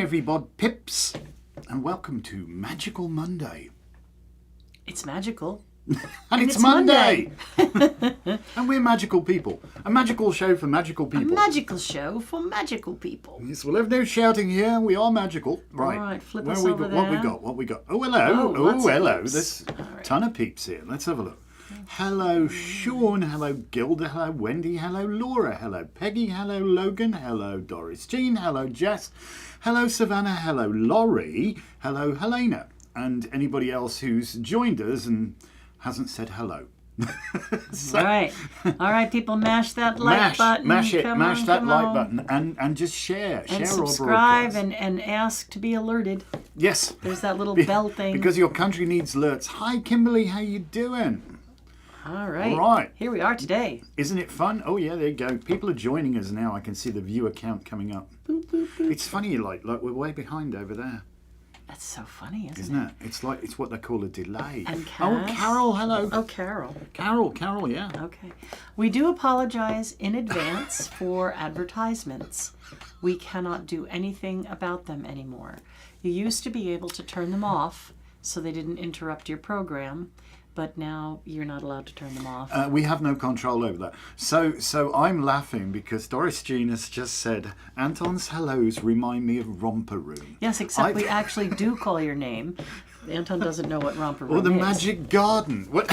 everybody, pips, and welcome to Magical Monday. It's magical. And it's Monday! And we're magical people. A magical show for magical people. A magical show for magical people. Yes, we'll have no shouting here. We are magical. Right. All right, flip Where us we over got, there. What we got? Oh, hello. Oh, lots of hello. peeps. There's a All right. ton of peeps here. Let's have a look. Hello, Sean. Hello, Gilda. Hello, Wendy. Hello, Laura. Hello, Peggy. Hello, Logan. Hello, Doris Jean. Hello, Jess. Hello, Savannah. Hello, Laurie. Hello, Helena. And anybody else who's joined us and hasn't said hello. So, all right, people, mash that like button. Mash Come that on. like button and just share And our subscribe broadcast. and ask to be alerted. Yes. There's that little bell thing. Because your country needs alerts. Hi, Kimberly, how you doing? All right. All right. Here we are today. Isn't it fun? Oh yeah, there you go. People are joining us now. I can see the viewer count coming up. Boop, boop, boop. It's funny, like we're way behind over there. That's so funny, Isn't it? It's what they call a delay. And oh, Cass? Carol, hello. Oh, Carol. Carol, yeah. Okay. We do apologize in advance for advertisements. We cannot do anything about them anymore. You used to be able to turn them off so they didn't interrupt your program, but now you're not allowed to turn them off. We have no control over that. So I'm laughing because Doris Jean has just said, Anton's hellos remind me of Romper Room. Yes, except we actually do call your name. Anton doesn't know what Romper Room Or the is. Magic Garden. What?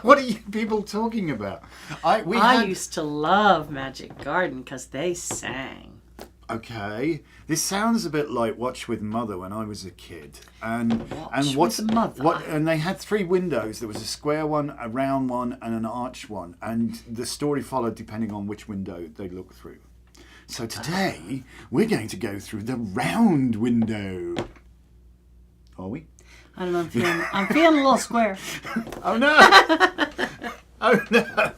What are you people talking about? I used to love Magic Garden because they sang. Okay, this sounds a bit like Watch with Mother when I was a kid, and Watch with Mother. And they had three windows. There was a square one, a round one, and an arch one, and the story followed depending on which window they looked through. So today we're going to go through the round window. Are we? I don't know. I'm feeling a little square. Oh no! Oh no!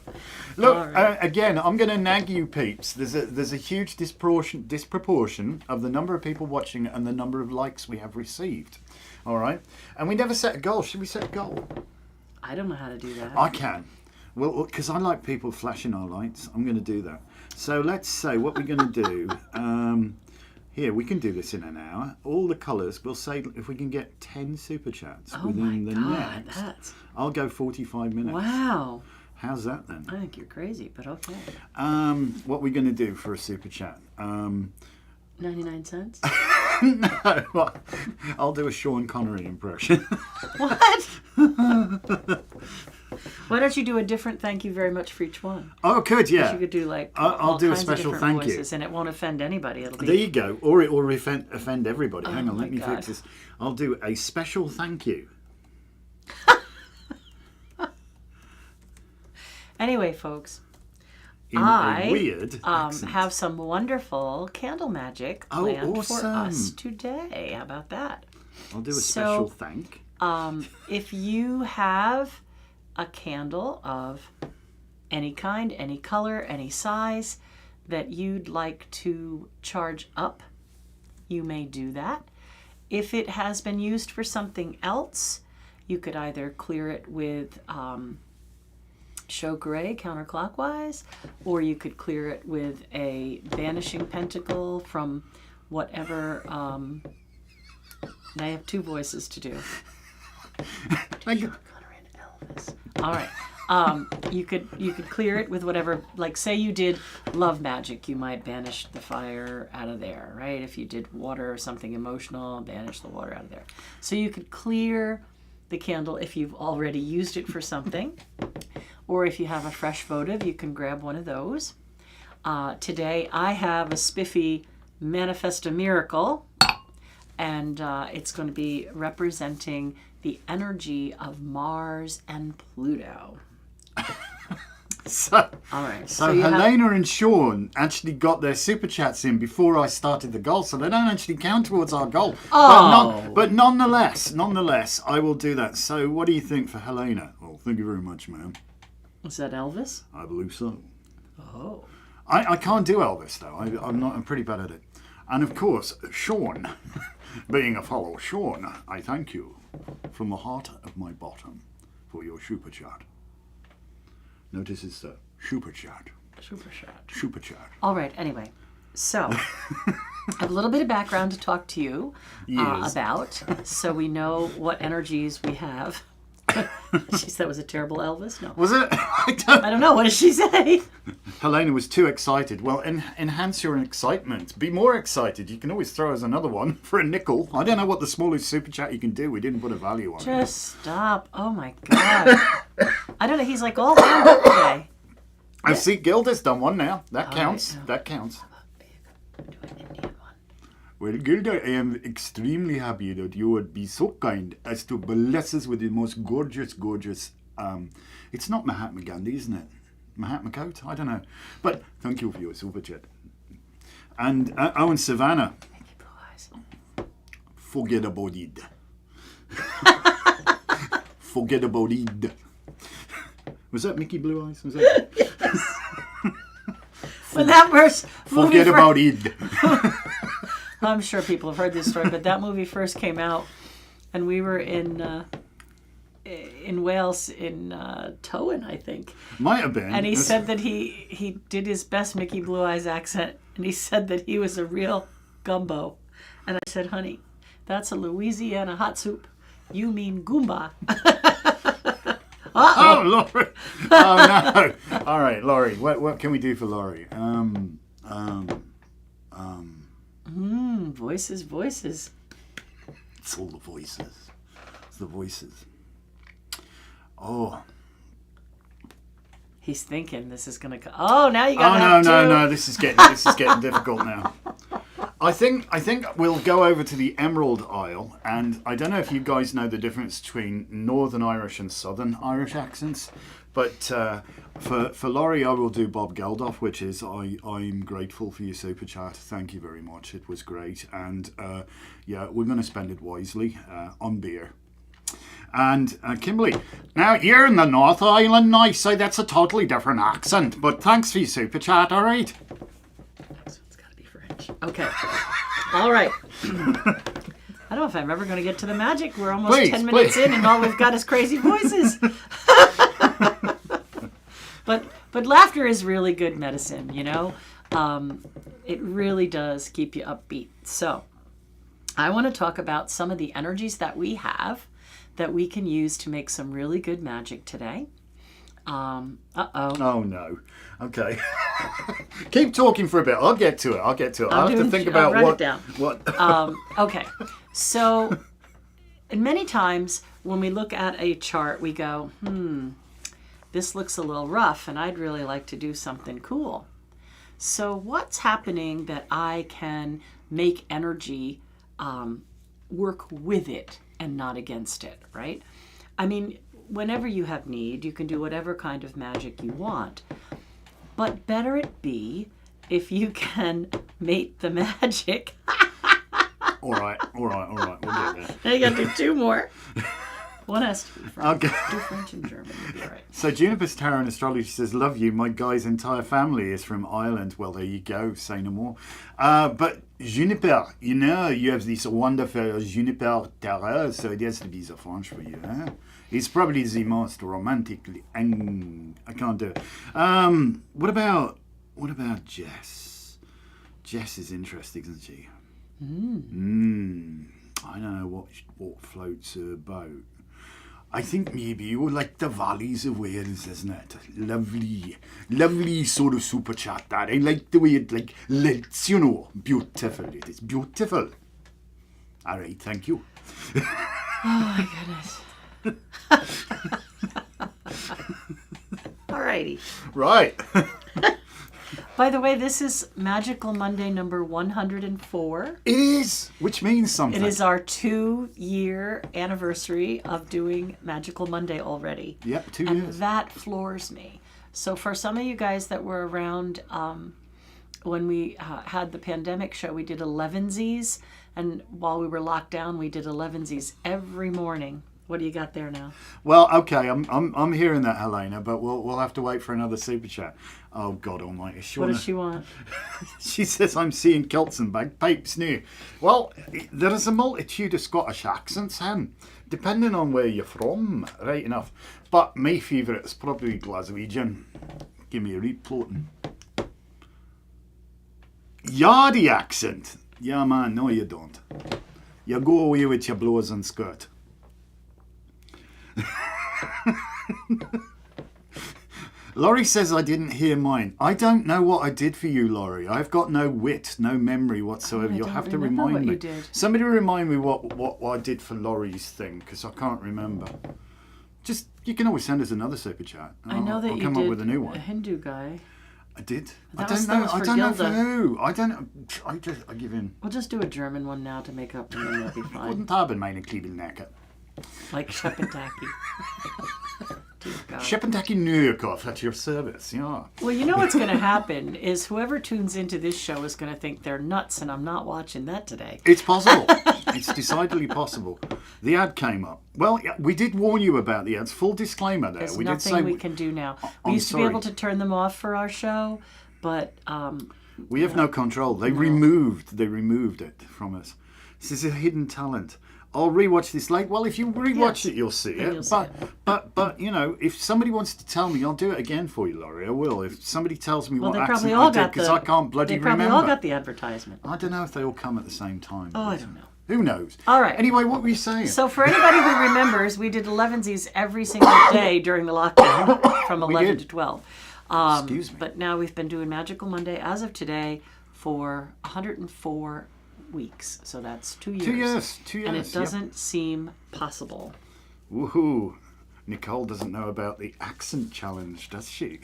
Look, Right. again, I'm going to nag you, peeps. There's a huge disproportion of the number of people watching and the number of likes we have received. All right? And we never set a goal. Should we set a goal? I don't know how to do that. I can. Well, because I like people flashing our lights, I'm going to do that. So let's say what we're going to do. Here, we can do this in an hour. All the colours, we'll say if we can get 10 super chats within the next. I'll go 45 minutes. Wow. How's that then? I think you're crazy, but okay. What are we going to do for a super chat? 99 cents? No, I'll do a Sean Connery impression. What? Why don't you do a different thank you very much for each one? Oh, good, yeah. You could do like I'll all do a kinds special of different thank you. voices, and it won't offend anybody. It'll be There you go. Or it will offend everybody. Hang on, my let me God. fix this. I'll do a special thank you. Anyway, folks, In a weird accent. have some wonderful candle magic Oh, planned awesome. for us today. How about that? I'll do a special thank. If you have a candle of any kind, any color, any size that you'd like to charge up, you may do that. If it has been used for something else, you could either clear it with Chokre counterclockwise, or you could clear it with a vanishing pentacle from whatever. And I have two voices to do. Thank you. Connery and Elvis. All right. You could clear it with whatever. Like, say you did love magic, you might banish the fire out of there, right? If you did water or something emotional, banish the water out of there. So you could clear the candle if you've already used it for something. Or if you have a fresh votive, you can grab one of those. Today I have a spiffy Manifest a Miracle, and it's going to be representing the energy of Mars and Pluto. So All right. Helena and Sean actually got their super chats in before I started the goal, so they don't actually count towards our goal. Oh. But nonetheless, I will do that. So what do you think for Helena? Well, thank you very much, ma'am. Is that Elvis? I believe so. Oh. I can't do Elvis though. I'm pretty bad at it. And of course, Sean, being a fellow Sean, I thank you from the heart of my bottom for your super chat. Notice it's the super chat. Super chat. Super chat. All right. Anyway, so I have a little bit of background to talk to you Yes. about, so we know what energies we have. She said that was a terrible Elvis? No. Was it? I don't know. What did she say? Helena was too excited. Well, enhance your excitement. Be more excited. You can always throw us another one for a nickel. I don't know what the smallest super chat you can do. We didn't put a value on it. Just stop. Oh my God. I don't know. He's like all wound up today. I see Gilda's done one now. That All counts. right. That counts. Do an Indian one. Well, Gilda, I am extremely happy that you would be so kind as to bless us with the most gorgeous, it's not Mahatma Gandhi, isn't it? Mahatma coat? I don't know. But thank you for your super chat. And and Savannah, Mickey Blue Eyes. forget about it. Forget about it. Was that Mickey Blue Eyes? Was that? When that first movie Forget about it. I'm sure people have heard this story, but that movie first came out, and we were in Wales, in Towyn, I think. Might have been. And he said that he did his best Mickey Blue Eyes accent, and he said that he was a real gumbo. And I said, honey, that's a Louisiana hot soup. You mean Goomba. Oh, Laurie. Oh, no. All right, Laurie. What can we do for Laurie? Voices. It's all the voices. It's the voices. Oh. He's thinking this is going to... Oh, now you got Oh, to have no. two. This is getting difficult now. I think we'll go over to the Emerald Isle, and I don't know if you guys know the difference between Northern Irish and Southern Irish accents, but for Laurie, I will do Bob Geldof, which is I'm grateful for your super chat. Thank you very much. It was great, and yeah, we're going to spend it wisely on beer. And Kimberly, now you're in the North Island now, so that's a totally different accent. But thanks for your super chat. All right. It's got to be French. Okay. All right. I don't know if I'm ever going to get to the magic. We're almost 10 minutes in, and all we've got is crazy voices. But laughter is really good medicine, you know? It really does keep you upbeat. So I want to talk about some of the energies that we have that we can use to make some really good magic today. Oh no. Okay. Keep talking for a bit. I'll get to it. I'll have to think about write what. It down. What? Okay. So, many times when we look at a chart, we go, this looks a little rough, and I'd really like to do something cool. So, what's happening that I can make energy work with it and not against it, right? I mean, whenever you have need, you can do whatever kind of magic you want. But better it be if you can mate the magic. All right. We'll get there. Now you got to do two more. One has to be French. Okay. Do French and German. You'll be all right. So Juniper's Tarot and Astrology says, love you. My guy's entire family is from Ireland. Well, there you go. Say no more. But Juniper, you know, you have this wonderful Juniper Tarot, so it has to be the French for you. Huh? It's probably the most romantically... I can't do it. What about Jess? Jess is interesting, isn't she? I don't know what floats her boat. I think maybe you would like the valleys of Wales, isn't it? Lovely sort of super chat that. I like the way it lets, you know. Beautiful. It is beautiful. All right, thank you. Oh my goodness. All righty. Right. By the way, this is Magical Monday number 104. It is, which means something. It is our 2-year anniversary of doing Magical Monday already. Yep, 2 and years. That floors me. So for some of you guys that were around when we had the pandemic show, we did 11sies. And while we were locked down, we did 11sies every morning. What do you got there now? Well, okay, I'm hearing that, Helena, but we'll have to wait for another super chat. Oh God Almighty! What does she want? She says I'm seeing kilts and bagpipes now. Well, there is a multitude of Scottish accents, hen, depending on where you're from, right enough. But my favourite is probably Glaswegian. Give me a read, Plotin. Yardie accent. Yeah, man, no you don't. You go away with your blouse and skirt. Laurie says I didn't hear mine. I don't know what I did for you, Laurie. I've got no wit, no memory whatsoever. You'll have to remind what me. you did. Somebody remind me what I did for Laurie's thing, because I can't remember. Just, you can always send us another super chat. I know that I'll you come did up with a new a one. Hindu guy. I did. That I was don't know. for I don't know for Gilda. who. I don't know. I give in. We'll just do a German one now to make up, and then we'll be fine. Wouldn't haben meine Kliebel Necker. Like Shepentaki. Dear God. Shepentaki Nurkov at your service, yeah. Well, you know what's going to happen is whoever tunes into this show is going to think they're nuts, and I'm not watching that today. It's possible. It's decidedly possible. The ad came up. Well, yeah, we did warn you about the ads. Full disclaimer there. There's We did nothing say we can do now. We I'm used to be able sorry. to turn them off for our show, but we have no control. They removed it from us. This is a hidden talent. I'll rewatch this late. Well, if you rewatch it, you'll see it. You'll see But you know, if somebody wants to tell me, I'll do it again for you, Laurie. I will. If somebody tells me well, what they accent probably all I did, got because the. I can't bloody They probably remember. all got the advertisement. I don't know if they all come at the same time. Oh, I don't know. Who knows? All right. Anyway, what were you saying? So for anybody who remembers, we did 11sies every single day during the lockdown from 11 did. to 12. Excuse me. But now we've been doing Magickal Monday as of today for 104 weeks. So that's 2 years. 2 years. 2 years. And it doesn't seem possible. Woohoo! Nicole doesn't know about the accent challenge, does she?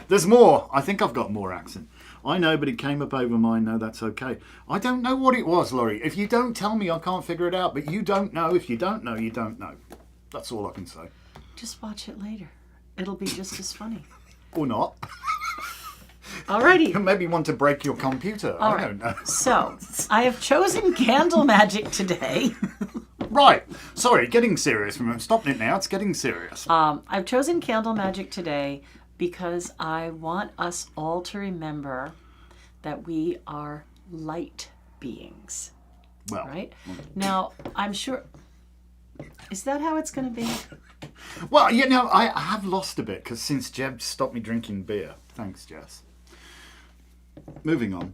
There's more. I think I've got more accent. I know, but it came up over mine. No, that's okay. I don't know what it was, Laurie. If you don't tell me, I can't figure it out. But you don't know. If you don't know, you don't know. That's all I can say. Just watch it later. It'll be just as funny. Or not. Alrighty. Maybe want to break your computer. All I right. don't know. So, I have chosen candle magic today. Right. Sorry, getting serious. I'm stopping it now. It's getting serious. I've chosen candle magic today because I want us all to remember that we are light beings, Well, right? Now, I'm sure... Is that how it's going to be? Well, you know, I have lost a bit because since Jeb stopped me drinking beer. Thanks, Jess. Moving on.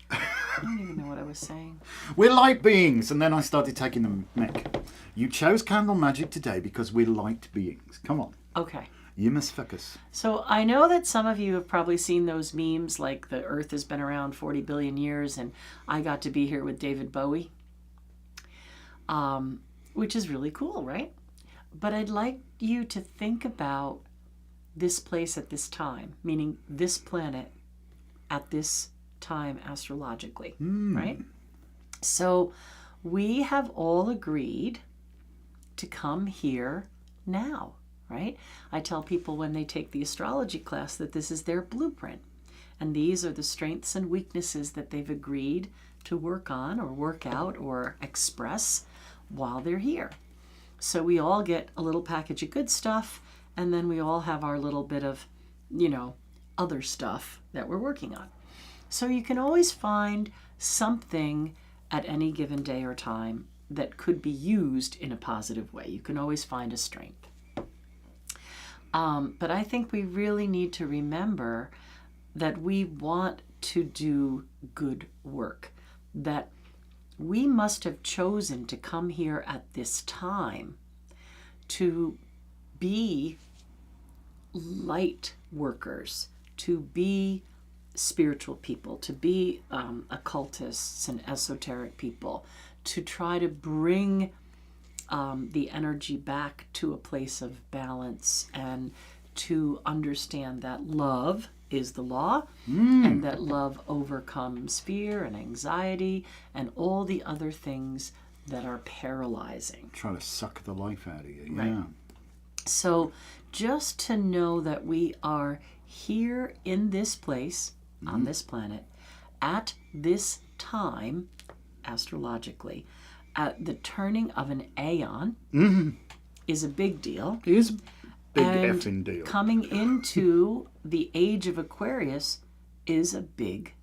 I don't even know what I was saying. We're light beings, and then I started taking the mick. You chose candle magic today because we're light beings. Come on. Okay. You must focus. So I know that some of you have probably seen those memes like the Earth has been around 40 billion years and I got to be here with David Bowie, which is really cool, right? But I'd like you to think about this place at this time, meaning this planet at this time astrologically, right? So we have all agreed to come here now, right? I tell people when they take the astrology class that this is their blueprint. And these are the strengths and weaknesses that they've agreed to work on or work out or express while they're here. So we all get a little package of good stuff, and then we all have our little bit of, you know, other stuff that we're working on. So you can always find something at any given day or time that could be used in a positive way. You can always find a strength. But I think we really need to remember that we want to do good work, that we must have chosen to come here at this time to be light workers, to be spiritual people, to be occultists and esoteric people, to try to bring the energy back to a place of balance and to understand that love is the law and that love overcomes fear and anxiety and all the other things that are paralyzing. Trying to suck the life out of you. Right. Yeah. So just to know that we are here in this place, on this planet, at this time, astrologically, at the turning of an aeon is a big deal. It is a big And effing deal. coming into the age of Aquarius is a big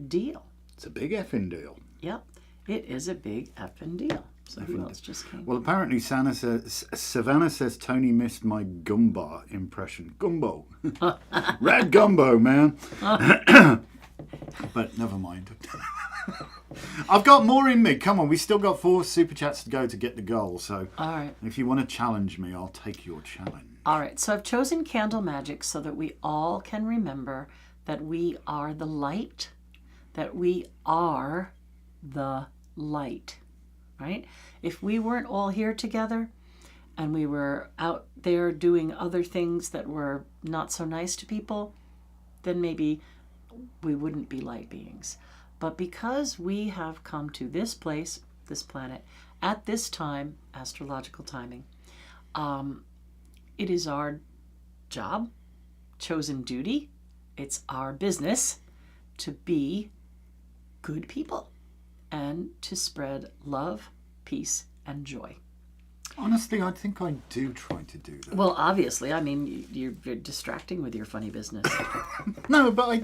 deal. It's a big effing deal. Yep, it is a big effing deal. So who else just came? Well, apparently Savannah says Tony missed my gumbo impression. Gumbo. Red gumbo, man. But never mind. I've got more in me. Come on, we still got 4 super chats to go to get the goal. So All right. if you want to challenge me, I'll take your challenge. All right. So I've chosen candle magic so that we all can remember that we are the light, that we are the light, right? If we weren't all here together and we were out there doing other things that were not so nice to people, then maybe we wouldn't be light beings. But because we have come to this place, this planet, at this time, astrological timing, it is our job, chosen duty, it's our business to be good people and to spread love, peace, and joy. Honestly, I think I do try to do that. Well, obviously, I mean, you're distracting with your funny business. No, but I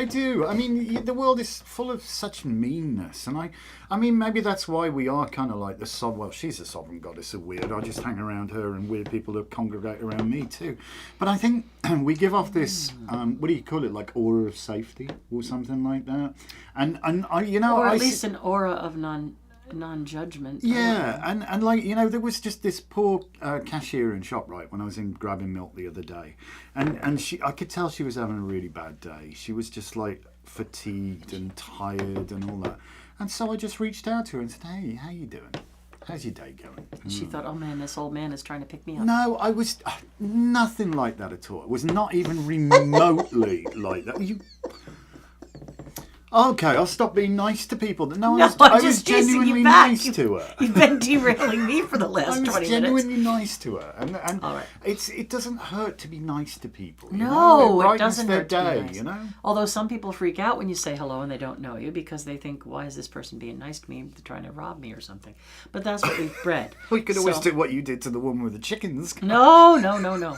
do. I mean, the world is full of such meanness, and I mean, maybe that's why we are kind of like the well, she's a sovereign goddess of weird. I just hang around her, and weird people that congregate around me too. But I think we give off this, what do you call it, like aura of safety or something like that, and I, you know, or at least an aura of non-judgment. Yeah, and like, you know, there was just this poor cashier in ShopRite when I was in grabbing milk the other day, and I could tell she was having a really bad day. She was just like fatigued and tired and all that, and so I just reached out to her and said, "Hey, how you doing? How's your day going?" She thought, "Oh man, this old man is trying to pick me up." No, I was nothing like that at all. It was not even remotely like that. Okay, I'll stop being nice to people. No, I was genuinely nice to her. You've been derailing me for the last 20 minutes. I was genuinely nice to her, and all right. It doesn't hurt to be nice to people. No, it it doesn't hurt their day, to be nice. You know. Although some people freak out when you say hello and they don't know you because they think, "Why is this person being nice to me? They're trying to rob me or something." But that's what we've bred. We could always do what you did to the woman with the chickens. No.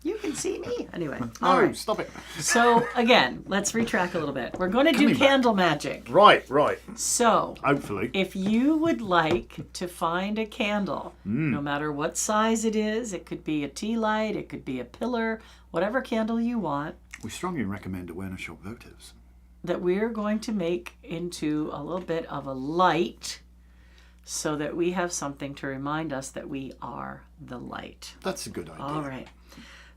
You can see me. Anyway. No, right. Stop it. So, again, let's retrack a little bit. We're going to do candle magic. Right. So, hopefully, if you would like to find a candle, no matter what size it is, it could be a tea light, it could be a pillar, whatever candle you want, we strongly recommend awareness shop votives, that we're going to make into a little bit of a light so that we have something to remind us that we are the light. That's a good idea. All right.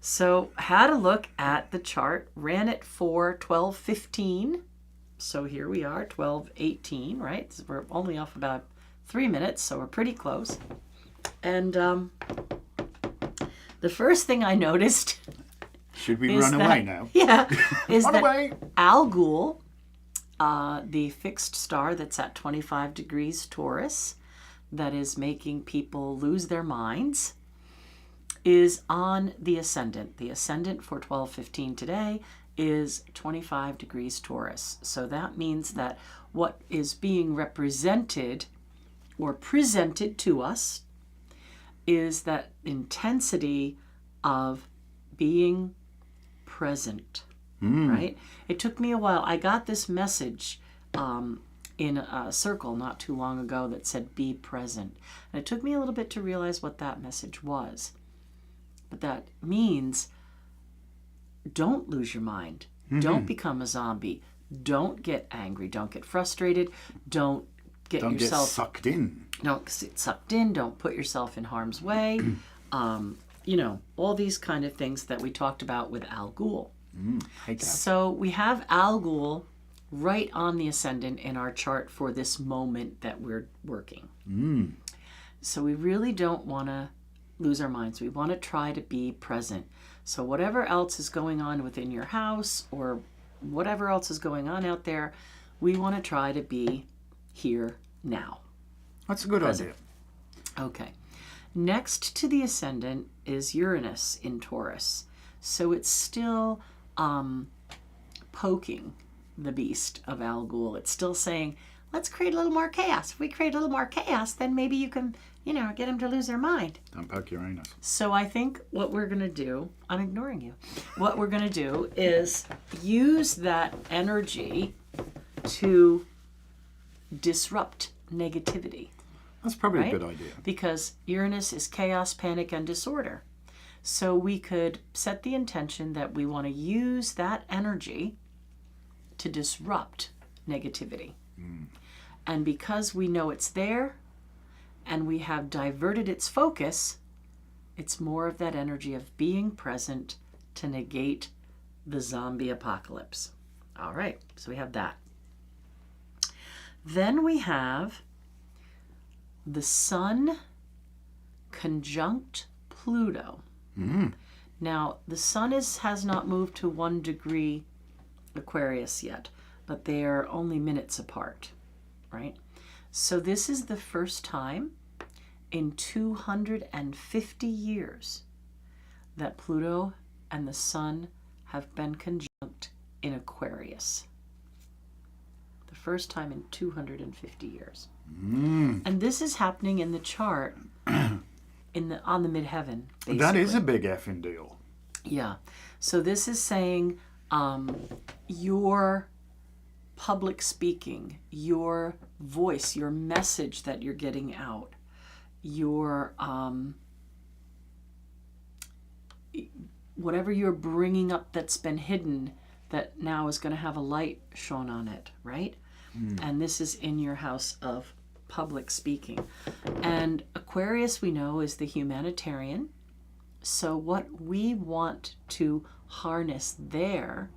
So, had a look at the chart, ran it for 12:15. So here we are, 12:18, right? So we're only off about 3 minutes, so we're pretty close. And the first thing I noticed... Should we run away now? Yeah. Is run that away. Algol, the fixed star that's at 25 degrees Taurus, that is making people lose their minds, is on the ascendant. The ascendant for 12:15 today is 25 degrees Taurus. So that means that what is being represented or presented to us is that intensity of being present, right? It took me a while. I got this message in a circle not too long ago that said, "Be present." And it took me a little bit to realize what that message was. But that means don't lose your mind. Don't become a zombie. Don't get angry. Don't get frustrated. Don't get Don't yourself... get sucked in. Don't get sucked in. Don't put yourself in harm's way. You know, all these kind of things that we talked about with Algol. Hate that. So we have Algol right on the ascendant in our chart for this moment that we're working. So we really don't want to lose our minds. We want to try to be present. So whatever else is going on within your house or whatever else is going on out there, we want to try to be here now. That's a good idea. Okay. Next to the ascendant is Uranus in Taurus. So it's still poking the beast of Algol. It's still saying, let's create a little more chaos. If we create a little more chaos, then maybe you can, get them to lose their mind. Don't poke Uranus. So I think what we're going to do, I'm ignoring you. What we're going to do is use that energy to disrupt negativity. That's probably right? a good idea. Because Uranus is chaos, panic, and disorder. So we could set the intention that we want to use that energy to disrupt negativity. And because we know it's there and we have diverted its focus, it's more of that energy of being present to negate the zombie apocalypse. All right, so we have that. Then we have the Sun conjunct Pluto. Now, the Sun has not moved to 1 degree Aquarius yet, but they are only minutes apart, right? So this is the first time in 250 years that Pluto and the Sun have been conjunct in Aquarius. The first time in 250 years. And this is happening in the chart on the midheaven, basically. That is a big effing deal. Yeah. So this is saying your public speaking, your voice, your message that you're getting out, your whatever you're bringing up that's been hidden, that now is going to have a light shone on it, right? And this is in your house of public speaking. And Aquarius, we know, is the humanitarian. So what we want to harness there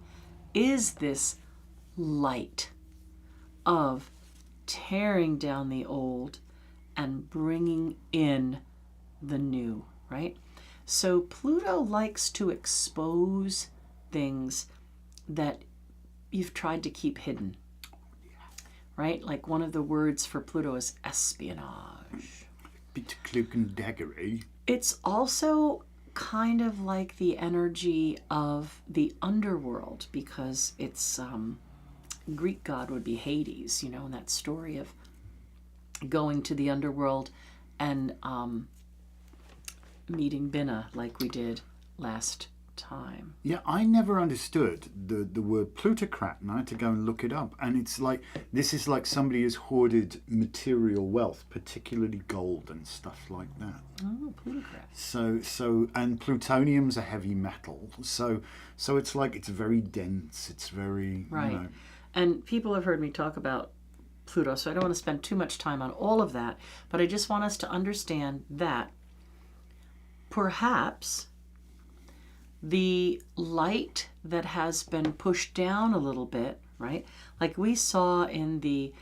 is this light of tearing down the old and bringing in the new, right? So Pluto likes to expose things that you've tried to keep hidden, right? Like one of the words for Pluto is espionage. Bit cloak and daggery. It's also kind of like the energy of the underworld, because it's Greek god would be Hades, you know, in that story of going to the underworld and meeting Binah like we did last time. Yeah, I never understood the word plutocrat, and I had to go and look it up. And it's like, this is like somebody has hoarded material wealth, particularly gold and stuff like that. Oh, plutocrat. So and plutonium's a heavy metal. So it's like, it's very dense. It's very, right. You know. And people have heard me talk about Pluto, so I don't want to spend too much time on all of that, but I just want us to understand that perhaps the light that has been pushed down a little bit, right? Like we saw in the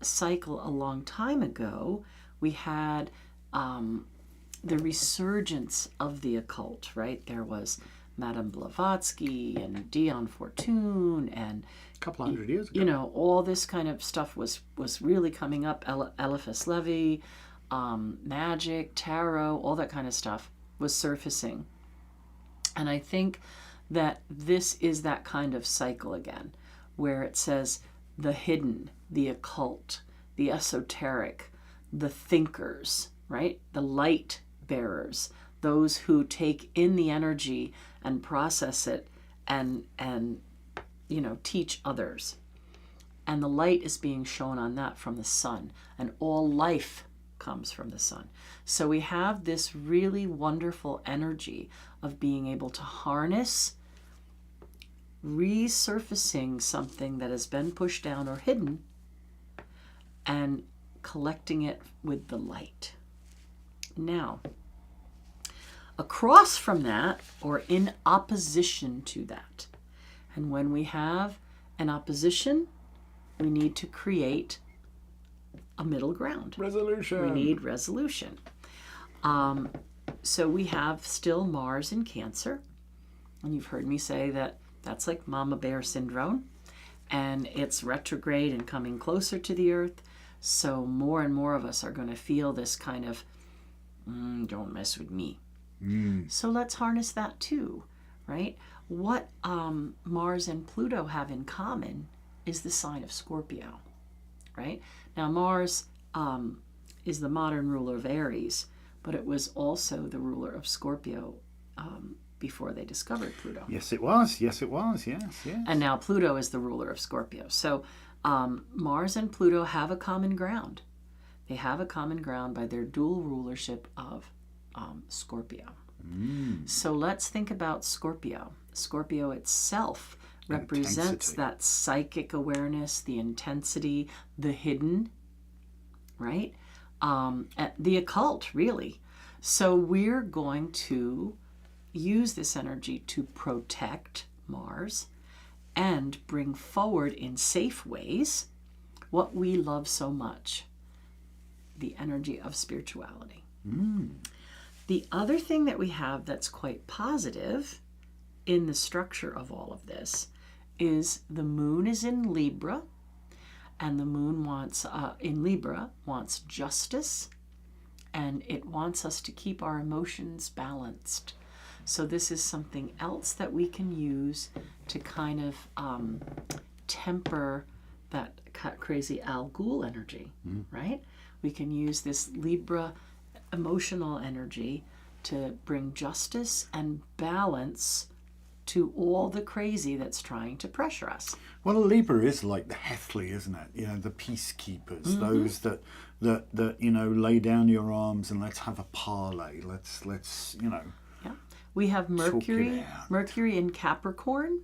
cycle a long time ago, we had the resurgence of the occult, right? There was Madame Blavatsky and Dion Fortune and A couple hundred years ago. you know, all this kind of stuff was really coming up. Eliphas Levi, Magick, tarot, all that kind of stuff was surfacing. And I think that this is that kind of cycle again, where it says the hidden, the occult, the esoteric, the thinkers, right? The light bearers, those who take in the energy and process it and you know, teach others. And the light is being shown on that from the sun, and all life comes from the sun. So we have this really wonderful energy of being able to harness resurfacing something that has been pushed down or hidden and collecting it with the light. Now, across from that, or in opposition to that, and when we have an opposition, we need to create a middle ground. Resolution. We need resolution. So we have still Mars in Cancer. And you've heard me say that that's like Mama Bear syndrome. And it's retrograde and coming closer to the Earth. So more and more of us are going to feel this kind of, don't mess with me. So let's harness that too, right? What Mars and Pluto have in common is the sign of Scorpio, right? Now Mars is the modern ruler of Aries, but it was also the ruler of Scorpio before they discovered Pluto. Yes, it was. Yes, it was. Yes, yes. And now Pluto is the ruler of Scorpio. So Mars and Pluto have a common ground. They have a common ground by their dual rulership of Scorpio. So let's think about Scorpio. Scorpio itself represents Intensity. that psychic awareness, the intensity, the hidden, right? The occult, really. So we're going to use this energy to protect Mars and bring forward in safe ways what we love so much, the energy of spirituality. The other thing that we have that's quite positive in the structure of all of this is the moon is in Libra, and the moon wants in Libra wants justice, and it wants us to keep our emotions balanced. So this is something else that we can use to kind of temper that crazy Al Ghul energy, right? We can use this Libra emotional energy to bring justice and balance to all the crazy that's trying to pressure us. Well, Libra is like the Hethley, isn't it? You know, the peacekeepers, those that you know, lay down your arms and let's have a parley. Let's you know. Yeah. We have Mercury, out. Mercury in Capricorn,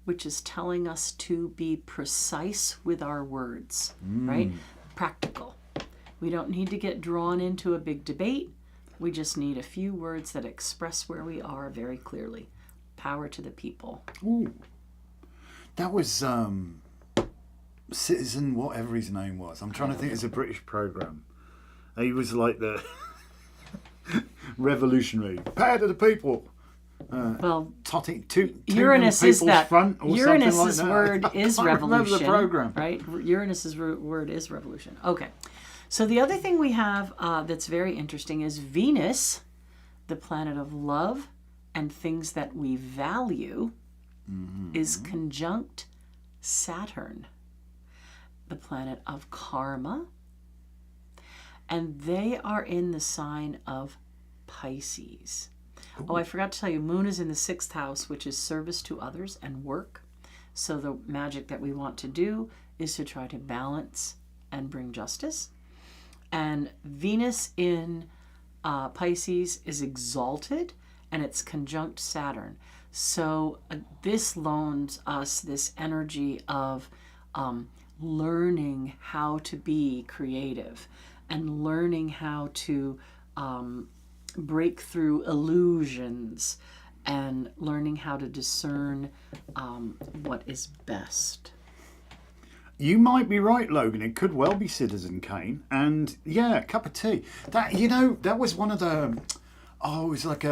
which is telling us to be precise with our words, right? Practical. We don't need to get drawn into a big debate. We just need a few words that express where we are very clearly. Power to the people. Ooh. That was Citizen, whatever his name was. I'm trying to think. It's a British programme. He was like the revolutionary. Power to the people. Well, Uranus is that. front or Uranus's something like that. word is I can't remember revolution. the programme. Right? Uranus's word is revolution. Okay. So the other thing we have that's very interesting is Venus, the planet of love and things that we value, is conjunct Saturn, the planet of karma, and they are in the sign of Pisces. Ooh. Oh, I forgot to tell you, Moon is in the 6th house, which is service to others and work. So the magic that we want to do is to try to balance and bring justice. And Venus in Pisces is exalted, and it's conjunct Saturn. So this loans us this energy of learning how to be creative and learning how to break through illusions and learning how to discern what is best. You might be right, Logan. It could well be Citizen Kane. And yeah, cup of tea. That, you know, that was one of the... Oh, it was like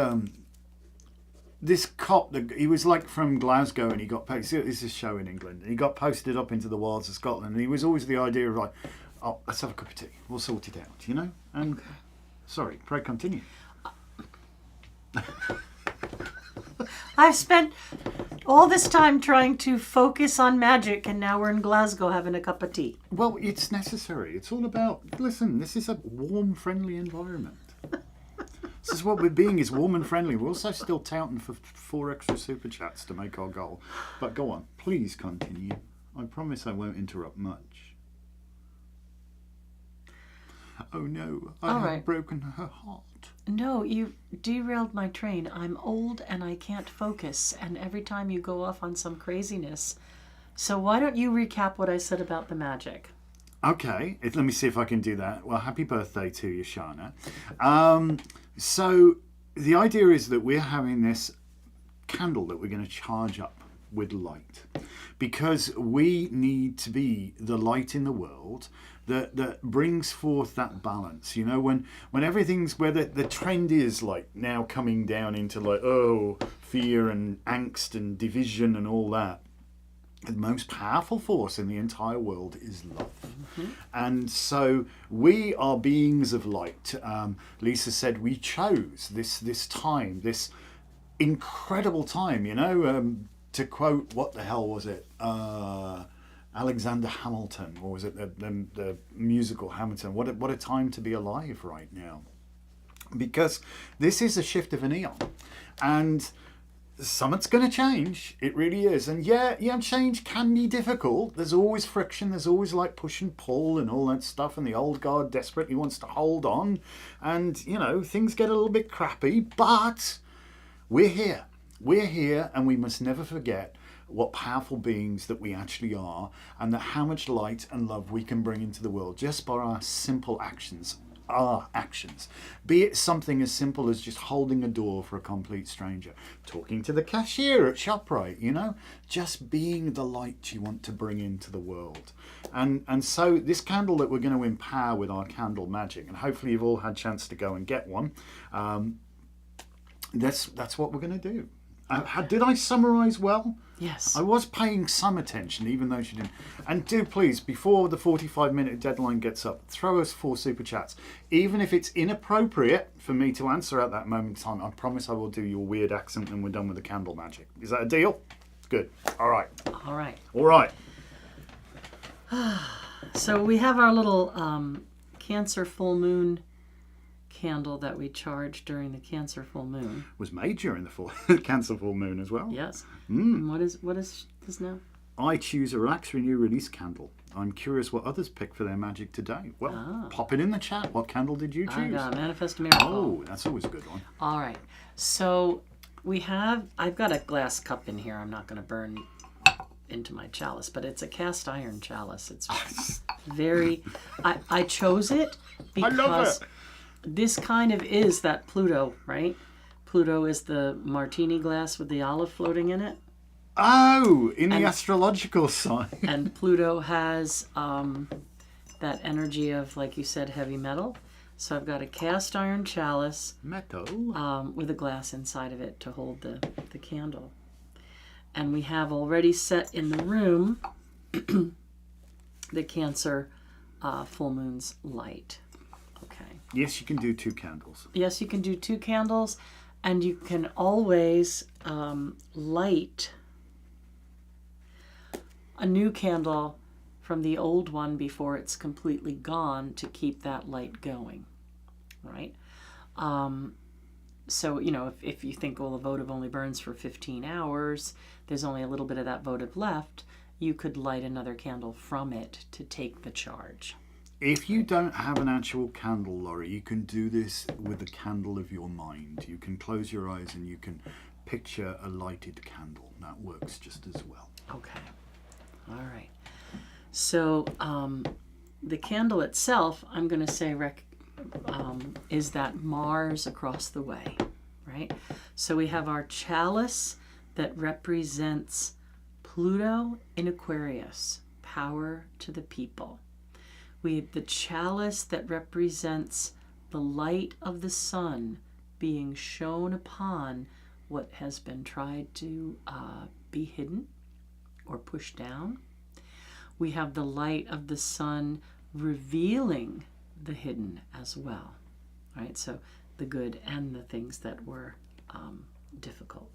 this cop, he was like from Glasgow, and he got posted. This is a show in England. And he got posted up into the wilds of Scotland. And he was always the idea of like, oh, let's have a cup of tea. We'll sort it out, you know? And okay. Sorry, pray continue. I've spent all this time trying to focus on Magick, and now we're in Glasgow having a cup of tea. Well, it's necessary. It's all about, listen, this is a warm, friendly environment. This is what we're being, is warm and friendly. We're also still touting for 4 extra super chats to make our goal. But go on, please continue. I promise I won't interrupt much. Oh no, I have broken her heart. No, you derailed my train. I'm old and I can't focus, and every time you go off on some craziness. So why don't you recap what I said about the magic? Okay, let me see if I can do that. Well, happy birthday to you, Shana. So the idea is that we're having this candle that we're going to charge up with light, because we need to be the light in the world that brings forth that balance. You know, when everything's, where the trend is like now coming down into like, oh, fear and angst and division and all that, the most powerful force in the entire world is love. And so we are beings of light. Lisa said we chose this time, this incredible time, you know, to quote, what the hell was it? Alexander Hamilton, or was it the musical Hamilton? What a time to be alive right now. Because this is a shift of an eon. And something's going to change. It really is. And yeah, change can be difficult. There's always friction. There's always like push and pull and all that stuff. And the old guard desperately wants to hold on. And, you know, things get a little bit crappy. But we're here. We're here, and we must never forget what powerful beings that we actually are, and that how much light and love we can bring into the world just by our simple actions. Our actions, be it something as simple as just holding a door for a complete stranger, talking to the cashier at ShopRite, you know, just being the light you want to bring into the world. And so this candle that we're going to empower with our candle magic, and hopefully you've all had a chance to go and get one, that's what we're going to do. Did I summarise well? Yes. I was paying some attention, even though she didn't. And do please, before the 45-minute deadline gets up, throw us 4 super chats. Even if it's inappropriate for me to answer at that moment in time, I promise I will do your weird accent and we're done with the candle magic. Is that a deal? Good. All right. All right. All right. So we have our little Cancer full moon candle that we charge during the Cancer full moon. Was made during the Cancer full moon as well. Yes. And what is this now? I choose a relax, renew, release candle. I'm curious what others pick for their magic today. Well, pop it in the chat. What candle did you choose? I got Manifest a Miracle. Oh, that's always a good one. All right. So I've got a glass cup in here. I'm not going to burn into my chalice, but it's a cast iron chalice. It's very, I chose it because I love it. This kind of is that Pluto, right? Pluto is the martini glass with the olive floating in it. Oh, in the astrological sign. And Pluto has that energy of, like you said, heavy metal. So I've got a cast iron chalice Metal. with a glass inside of it to hold the candle. And we have already set in the room the Cancer full moon's light. Okay. Yes, you can do 2 candles. Yes, you can do 2 candles, and you can always light a new candle from the old one before it's completely gone to keep that light going, right? So, you know, if you think, well, the votive only burns for 15 hours, there's only a little bit of that votive left, you could light another candle from it to take the charge. If you don't have an actual candle, Laurie, you can do this with the candle of your mind. You can close your eyes and you can picture a lighted candle. That works just as well. Okay. All right. So the candle itself, I'm going to say, is that Mars across the way, right? So we have our chalice that represents Pluto in Aquarius, power to the people. We have the chalice that represents the light of the sun being shone upon what has been tried to be hidden or pushed down. We have the light of the sun revealing the hidden as well, right? So the good and the things that were difficult.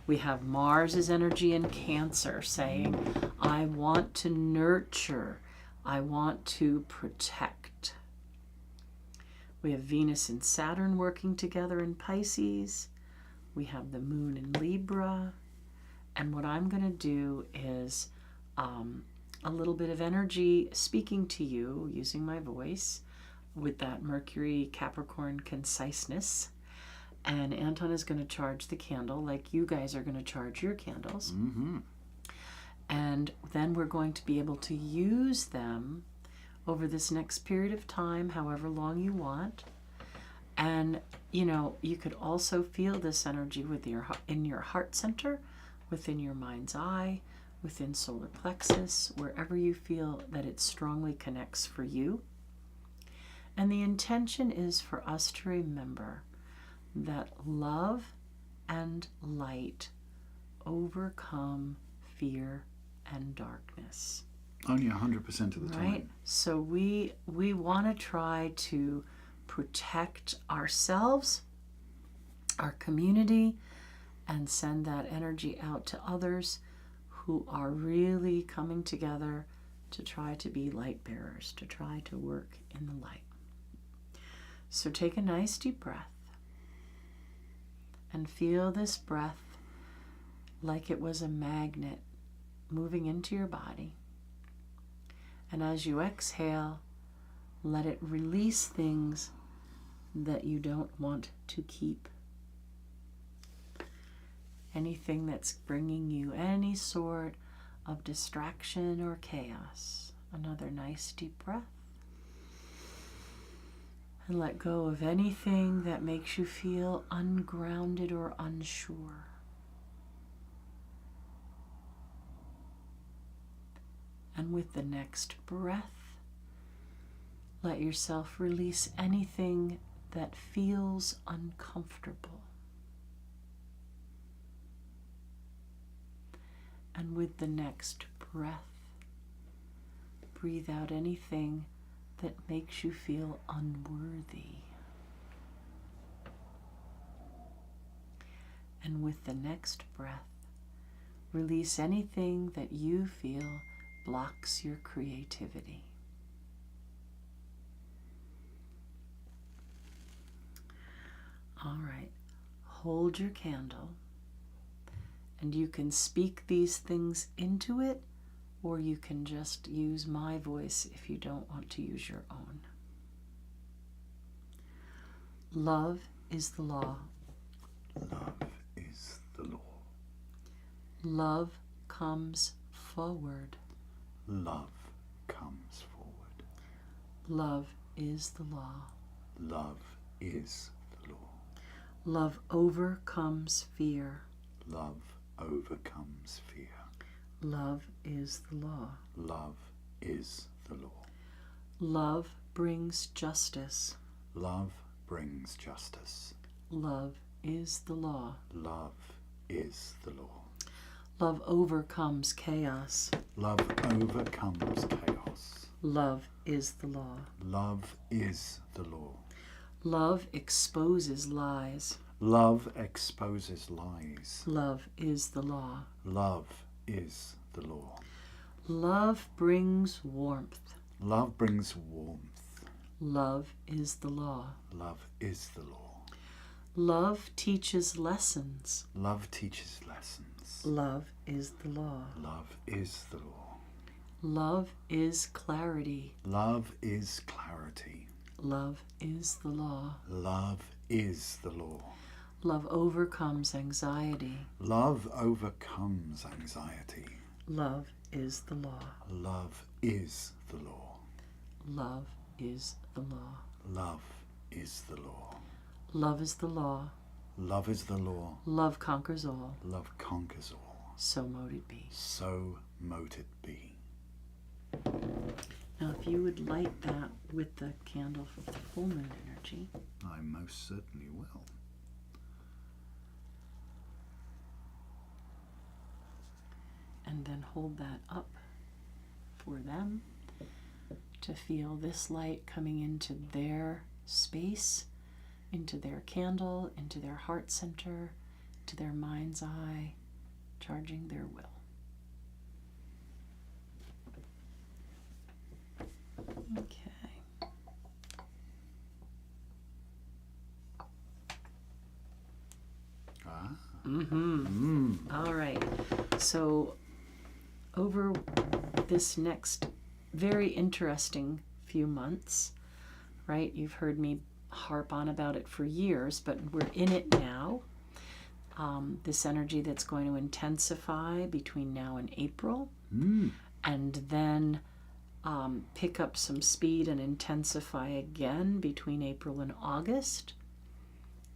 We have Mars's energy in Cancer saying, I want to nurture, I want to protect. We have Venus and Saturn working together in Pisces. We have the moon in Libra. And what I'm going to do is a little bit of energy speaking to you using my voice with that Mercury Capricorn conciseness. And Anton is going to charge the candle like you guys are going to charge your candles. Mm-hmm. And then we're going to be able to use them over this next period of time, however long you want. And, you know, you could also feel this energy in your heart center, within your mind's eye, within solar plexus, wherever you feel that it strongly connects for you. And the intention is for us to remember that love and light overcome fear and darkness. Only 100% of the time. Right? So we want to try to protect ourselves, our community, and send that energy out to others who are really coming together to try to be light bearers, to try to work in the light. So take a nice deep breath and feel this breath like it was a magnet moving into your body. And as you exhale, let it release things that you don't want to keep. anything that's bringing you any sort of distraction or chaos. Another nice deep breath. And let go of anything that makes you feel ungrounded or unsure. And with the next breath, let yourself release anything that feels uncomfortable. And with the next breath, breathe out anything that makes you feel unworthy. And with the next breath, release anything that you feel blocks your creativity. All right, hold your candle, and you can speak these things into it, or you can just use my voice if you don't want to use your own. Love is the law. Love is the law. Love comes forward. Love comes forward. Love is the law. Love is the law. Love overcomes fear. Love overcomes fear. Love is the law. Love is the law. Love brings justice. Love brings justice. Love is the law. Love is the law. Love overcomes chaos. Love overcomes chaos. Love is the law. Love is the law. Love exposes lies. Love exposes lies. Love is the law. Love is the law. Love brings warmth. Love brings warmth. Love is the law. Love is the law. Love teaches lessons. Love teaches lessons. Love is the law. Love is the law. Love is clarity. Love is clarity. Love is the law. Love is the law. Love overcomes anxiety. Love overcomes anxiety. Love is the law. Love is the law. Love is the law. Love is the law. Love is the law. Love is the law. Love conquers all. Love conquers all. So mote it be. So mote it be. Now, if you would light that with the candle of the full moon energy. I most certainly will. And then hold that up for them to feel this light coming into their space, into their candle, into their heart center, to their mind's eye, charging their will. Okay. All right. So over this next very interesting few months, right? You've heard me harp on about it for years, but we're in it now. This energy that's going to intensify between now and April, and then pick up some speed and intensify again between April and August.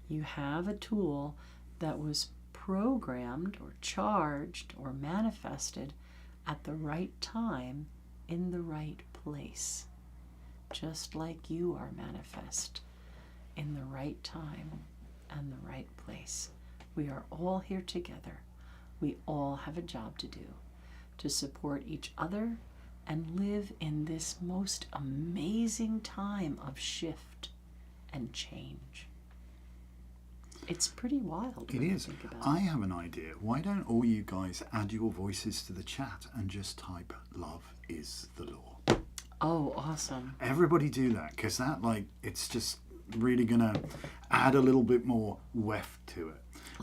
You have a tool that was programmed or charged or manifested at the right time in the right place, just like you are manifest in the right time and the right place. We are all here together. We all have a job to do to support each other and live in this most amazing time of shift and change. It's pretty wild. It is. I have an idea. Why don't all you guys add your voices to the chat and just type "Love is the law"? Oh, awesome. Everybody do that, because that, it's just really going to add a little bit more weft to it.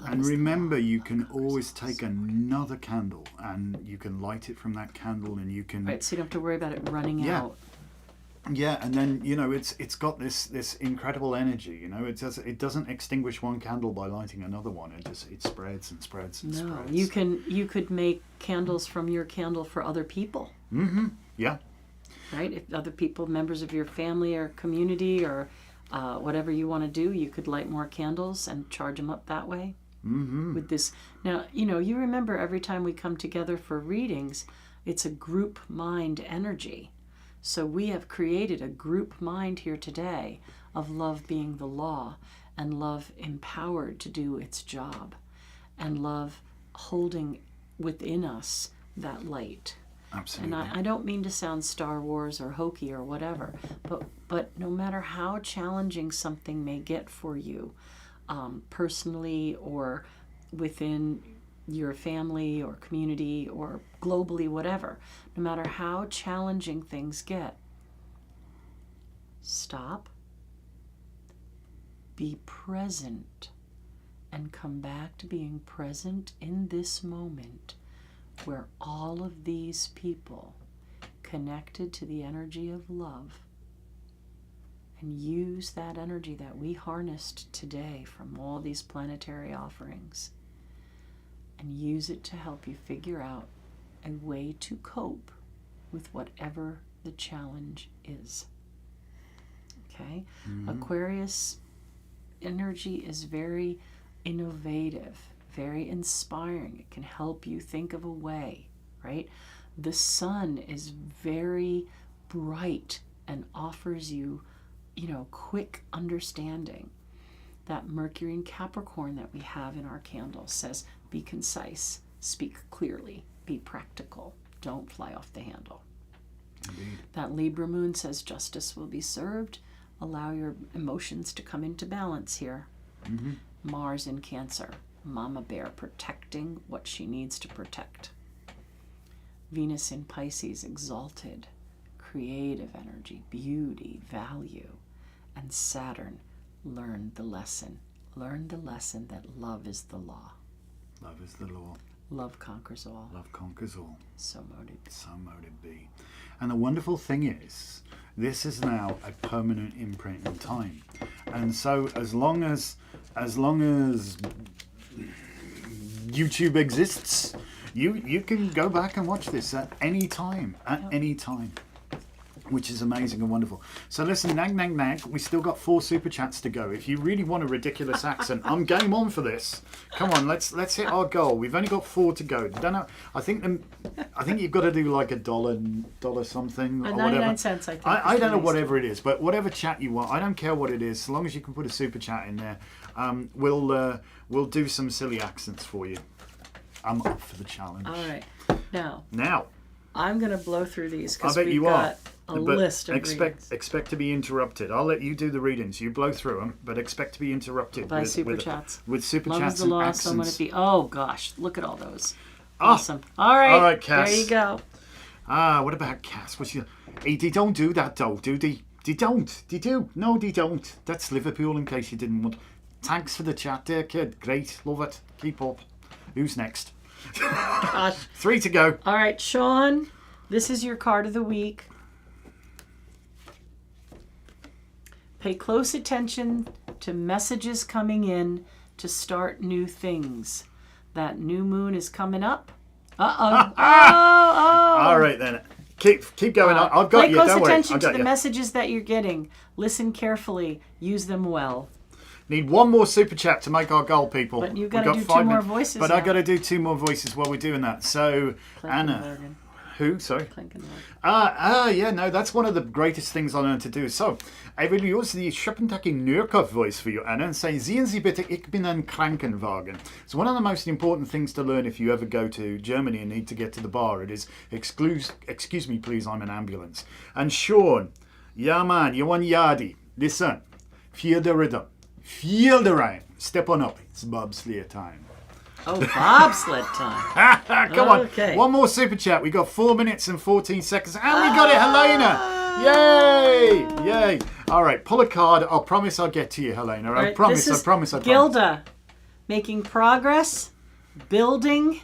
And remember, you can always take another candle and you can light it from that candle, and you can... Right, so you don't have to worry about it running out. Yeah, and then it's got this incredible energy. It doesn't extinguish one candle by lighting another one. It spreads and spreads and No, spreads. you could make candles from your candle for other people. Mm-hmm. Yeah. Right? If other people, members of your family or community or whatever you want to do, you could light more candles and charge them up that way. Mm-hmm. With this, now you remember every time we come together for readings, it's a group mind energy. So we have created a group mind here today of love being the law, and love empowered to do its job, and love holding within us that light. Absolutely. And I don't mean to sound Star Wars or hokey or whatever, but no matter how challenging something may get for you, personally or within your family or community or globally, whatever, no matter how challenging things get, stop, be present, and come back to being present in this moment where all of these people connected to the energy of love, and use that energy that we harnessed today from all these planetary offerings, and use it to help you figure out a way to cope with whatever the challenge is. Okay? Mm-hmm. Aquarius energy is very innovative, very inspiring. It can help you think of a way, right? The sun is very bright and offers you, quick understanding. That Mercury in Capricorn that we have in our candle says, be concise, speak clearly, be practical, don't fly off the handle. Indeed. That Libra moon says justice will be served. Allow your emotions to come into balance here. Mm-hmm. Mars in Cancer, Mama Bear protecting what she needs to protect. Venus in Pisces, exalted, creative energy, beauty, value. And Saturn, learn the lesson. Learn the lesson that love is the law. Love is the law. Love conquers all. Love conquers all. So mote it be. So mote it be. And the wonderful thing is, this is now a permanent imprint in time. And so as long as YouTube exists, you can go back and watch this at any time. Any time. Which is amazing and wonderful. So listen, nag. We still got 4 super chats to go. If you really want a ridiculous accent, I'm game on for this. Come on, let's hit our goal. We've only got 4 to go. Don't know. I think you've got to do like $1 something or 99 whatever. cents. I think. I don't know whatever it is, but whatever chat you want, I don't care what it is, as long as you can put a super chat in there. We'll do some silly accents for you. I'm up for the challenge. All right. Now. I'm going to blow through these because we've got a list of readings. Expect to be interrupted. I'll let you do the readings. You blow through them, but expect to be interrupted by super chats. With super Love chats is the and law, accents. so let it be. Oh gosh, look at all those. Awesome. All right, Cass. There you go. What about Cass? Hey, they don't do that though, do they? They don't. They do. No, they don't. That's Liverpool, in case you didn't want. Thanks for the chat there, kid. Great. Love it. Keep up. Who's next? Gosh. 3 to go. All right, Sean. This is your card of the week. Pay close attention to messages coming in to start new things. That new moon is coming up. Uh-oh. All right, then. Keep going. I've got you. Don't worry. Pay close attention to the messages that you're getting. Listen carefully. Use them well. Need 1 more super chat to make our goal, people. But you've got to do 2 more voices. But I've got to do 2 more voices while we're doing that. So, Anna. Who? Sorry? Yeah, no, that's one of the greatest things I learned to do. So, I will use the Schöppentake Nürker voice for you, Anna, and say, Sehen Sie bitte, ich bin ein Krankenwagen. So one of the most important things to learn if you ever go to Germany and need to get to the bar, it is, excuse me, please, I'm an ambulance. And Sean, yeah, man, you want Yadi. Listen, feel the rhythm, feel the rhyme. Step on up, it's bobsleigh time. Oh, bobsled time. Come on. 1 more super chat. We got 4 minutes and 14 seconds. And we got it, Helena. Yay. All right. Pull a card. I'll promise I'll get to you, Helena. I promise. Gilda. Making progress. Building.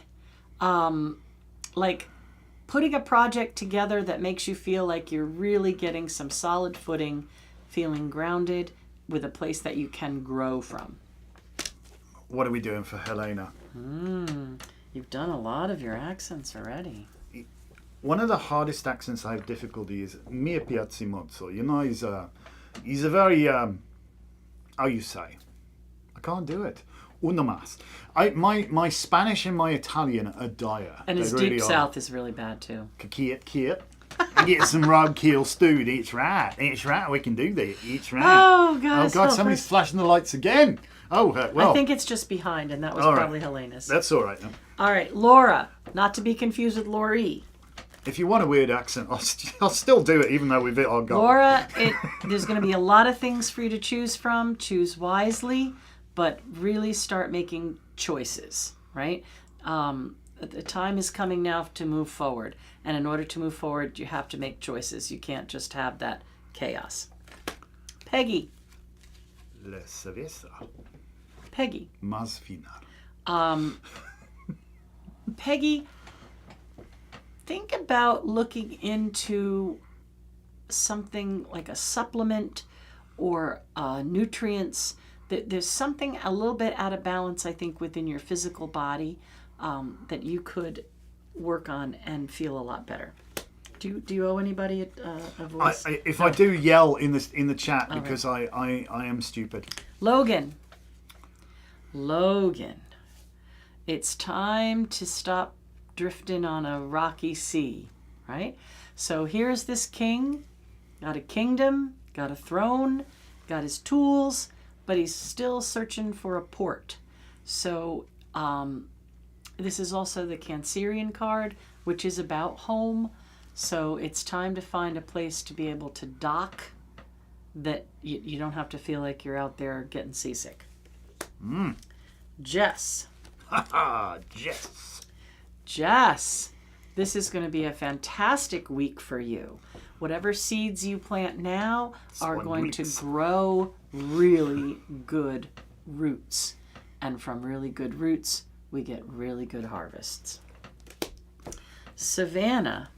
putting a project together that makes you feel like you're really getting some solid footing, feeling grounded with a place that you can grow from. What are we doing for Helena? You've done a lot of your accents already. One of the hardest accents I have difficulty is mi piace molto. You know, he's a very, how you say? I can't do it. Una más. My Spanish and my Italian are dire. And his They deep are. south is really bad too. Kit. Get some roadkill stewed. It's right. We can do that. It's right. Oh, God. Oh, God, somebody's flashing the lights again. Oh, well. I think it's just behind, and that was probably Helena's. That's all right then. All right, Laura. Not to be confused with Laurie. If you want a weird accent, I'll still do it, even though we've hit our goal. Laura, there's going to be a lot of things for you to choose from. Choose wisely, but really start making choices, right? The time is coming now to move forward. And in order to move forward, you have to make choices. You can't just have that chaos. Peggy. La cerveza. Peggy. Más final. Peggy, think about looking into something like a supplement or nutrients. There's something a little bit out of balance, I think, within your physical body that you could work on and feel a lot better. Do you owe anybody a voice? I do yell in the chat because I am stupid. Logan, it's time to stop drifting on a rocky sea, right? So here's this king, got a kingdom, got a throne, got his tools, but he's still searching for a port. So this is also the Cancerian card, which is about home. So it's time to find a place to be able to dock that you don't have to feel like you're out there getting seasick. Jess. Jess, this is going to be a fantastic week for you. Whatever seeds you plant now are going to grow really good roots. And from really good roots, we get really good harvests. Savannah.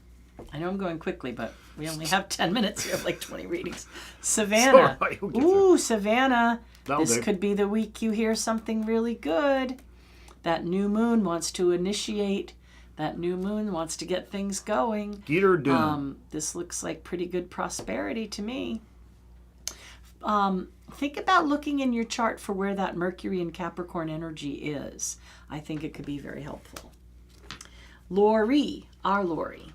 I know I'm going quickly, but we only have 10 minutes. We have like 20 readings. Savannah. Right, Ooh, Savannah. That'll do. Could be the week you hear something really good. That new moon wants to initiate. That new moon wants to get things going. Get her done. This looks like pretty good prosperity to me. Think about looking in your chart for where that Mercury and Capricorn energy is. I think it could be very helpful. Lori, our Lori.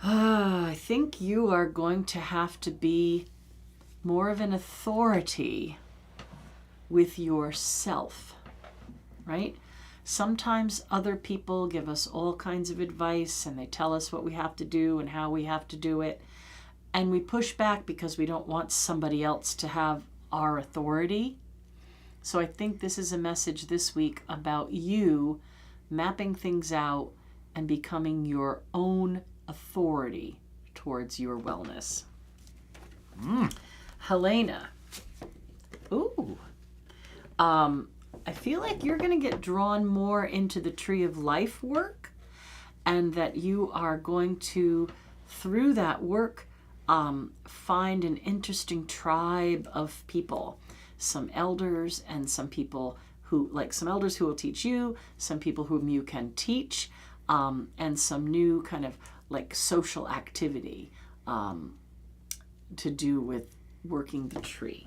I think you are going to have to be more of an authority with yourself, right? Sometimes other people give us all kinds of advice and they tell us what we have to do and how we have to do it. And we push back because we don't want somebody else to have our authority. So I think this is a message this week about you mapping things out and becoming your own authority towards your wellness. Helena. Ooh. I feel like you're going to get drawn more into the Tree of Life work, and that you are going to, through that work, find an interesting tribe of people. Some elders and some people who, like some elders who will teach you, some people whom you can teach, and some new kind of like social activity to do with working the tree.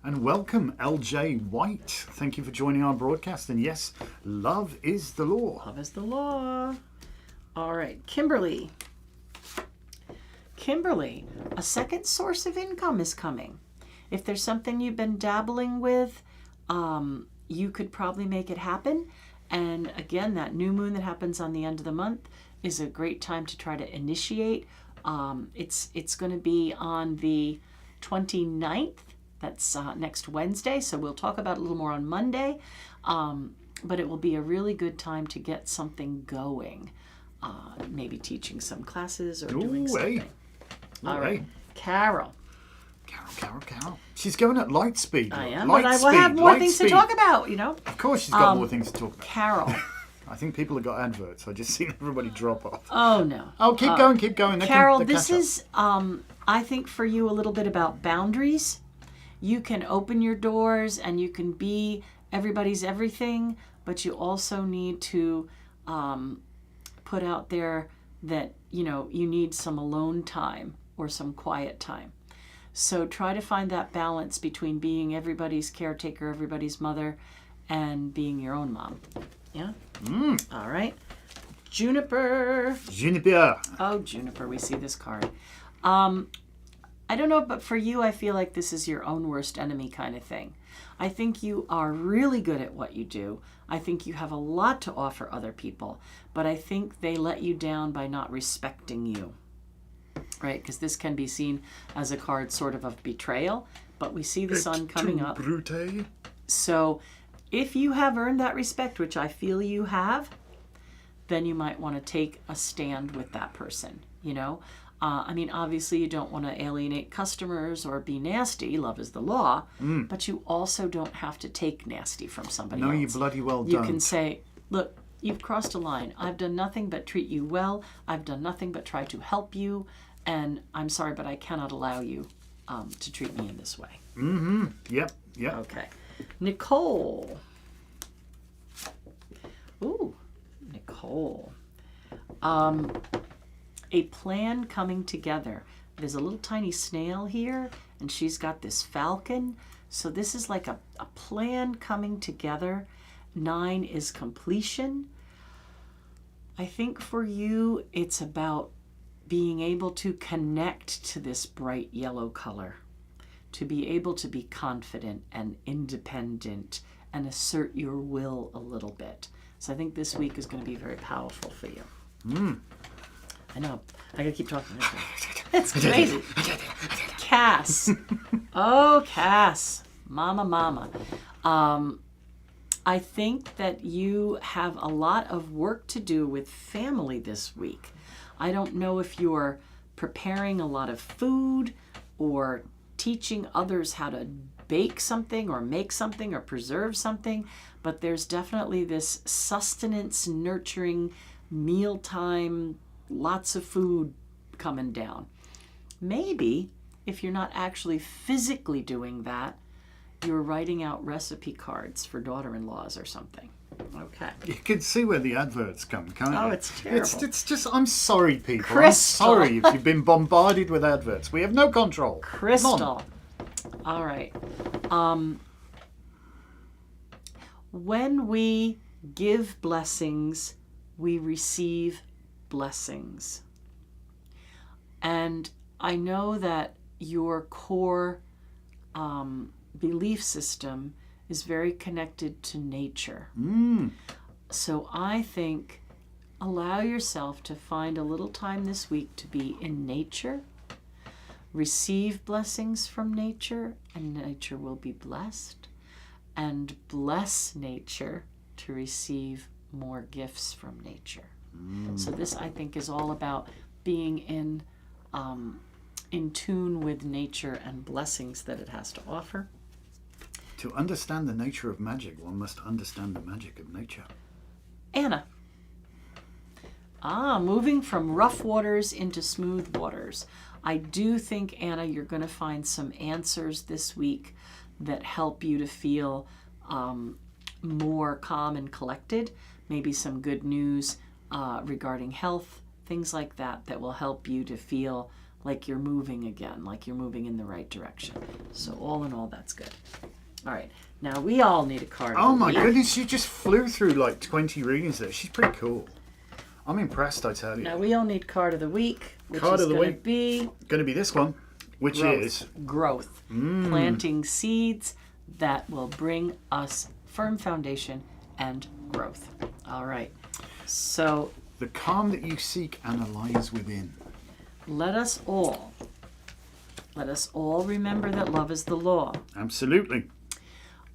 And welcome, LJ White. Thank you for joining our broadcast. And yes, love is the law. Love is the law. All right, Kimberly. Kimberly, a second source of income is coming. If there's something you've been dabbling with, you could probably make it happen. And again, that new moon that happens on the end of the month is a great time to try to initiate. It's going to be on the 29th. That's next Wednesday, so we'll talk about it a little more on Monday. But it will be a really good time to get something going. Maybe teaching some classes or doing something. All right. Carol. Carol. She's going at light speed. I am, light but I will speed, have more light things speed. to talk about, you know. Of course she's got more things to talk about. Carol. I think people have got adverts. I just seen everybody drop off. Oh, no. Oh, keep going. Carol, this is, I think, for you a little bit about boundaries. You can open your doors and you can be everybody's everything, but you also need to put out there that, you know, you need some alone time or some quiet time. So try to find that balance between being everybody's caretaker, everybody's mother, and being your own mom. Yeah? All right. Juniper. Oh, Juniper, we see this card. I don't know, but for you, I feel like this is your own worst enemy kind of thing. I think you are really good at what you do. I think you have a lot to offer other people, but I think they let you down by not respecting you, right? Because this can be seen as a card sort of betrayal, but we see the sun coming up. Brute. So if you have earned that respect, which I feel you have, then you might want to take a stand with that person, you know? I mean, obviously you don't want to alienate customers or be nasty, love is the law, but you also don't have to take nasty from somebody else. No, you bloody well You don't. can say, look, you've crossed a line. I've done nothing but treat you well. I've done nothing but try to help you, and I'm sorry, but I cannot allow you to treat me in this way. Yep. Okay. Nicole. Ooh, Nicole. A plan coming together. There's a little tiny snail here, and she's got this falcon. So this is like a plan coming together. 9 is completion. I think for you, it's about being able to connect to this bright yellow color, to be able to be confident and independent and assert your will a little bit. So I think this week is going to be very powerful for you. I know. I gotta keep talking. It's crazy. Cass. Oh, Cass. Mama. I think that you have a lot of work to do with family this week. I don't know if you're preparing a lot of food or teaching others how to bake something or make something or preserve something, but there's definitely this sustenance, nurturing, mealtime, lots of food coming down. Maybe if you're not actually physically doing that, you're writing out recipe cards for daughter-in-laws or something. Okay. You can see where the adverts come, can't you? Oh, it's terrible. It's just, I'm sorry, people. Crystal. I'm sorry if you've been bombarded with adverts. We have no control. Crystal. None. All right. When we give blessings, we receive blessings. And I know that your core belief system is very connected to nature. So I think allow yourself to find a little time this week to be in nature, receive blessings from nature, and nature will be blessed, and bless nature to receive more gifts from nature. So this, I think, is all about being in tune with nature and blessings that it has to offer. To understand the nature of magic, one must understand the magic of nature. Anna. Moving from rough waters into smooth waters. I do think, Anna, you're going to find some answers this week that help you to feel more calm and collected. Maybe some good news regarding health, things like that, that will help you to feel like you're moving again, like you're moving in the right direction. So all in all, that's good. All right. Now, we all need a card. Oh my goodness, she just flew through like 20 readings there. She's pretty cool. I'm impressed, I tell you. Now, we all need card of the week, which Card is of the going to week. be Going to be this one, which is growth. Planting seeds that will bring us firm foundation and growth. All right. So the calm that you seek and lies within. let us all remember that love is the law. Absolutely.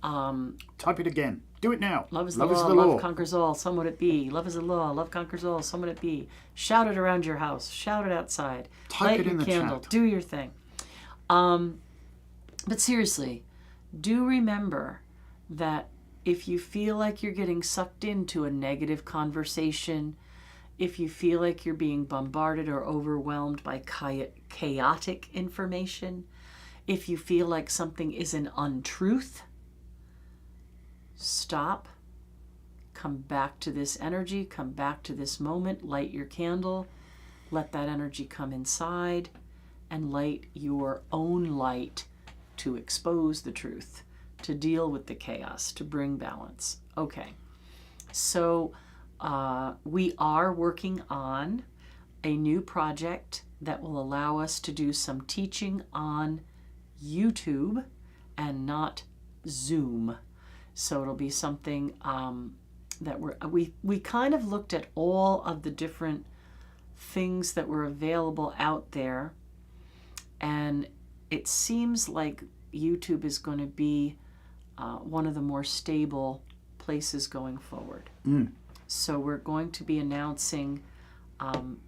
Type it again. Do it now. Love is the law. Love conquers all. Some would it be. Love is the law. Love conquers all. Some would it be. Shout it around your house. Shout it outside. Type Light it in your the candle. chat. Do your thing. But seriously, do remember that if you feel like you're getting sucked into a negative conversation, if you feel like you're being bombarded or overwhelmed by chaotic information, if you feel like something is an untruth, stop, come back to this energy, come back to this moment, light your candle, let that energy come inside, and light your own light to expose the truth, to deal with the chaos, to bring balance. Okay, so we are working on a new project that will allow us to do some teaching on YouTube and not Zoom. So it'll be something that we kind of looked at all of the different things that were available out there, and it seems like YouTube is going to be one of the more stable places going forward. So we're going to be announcing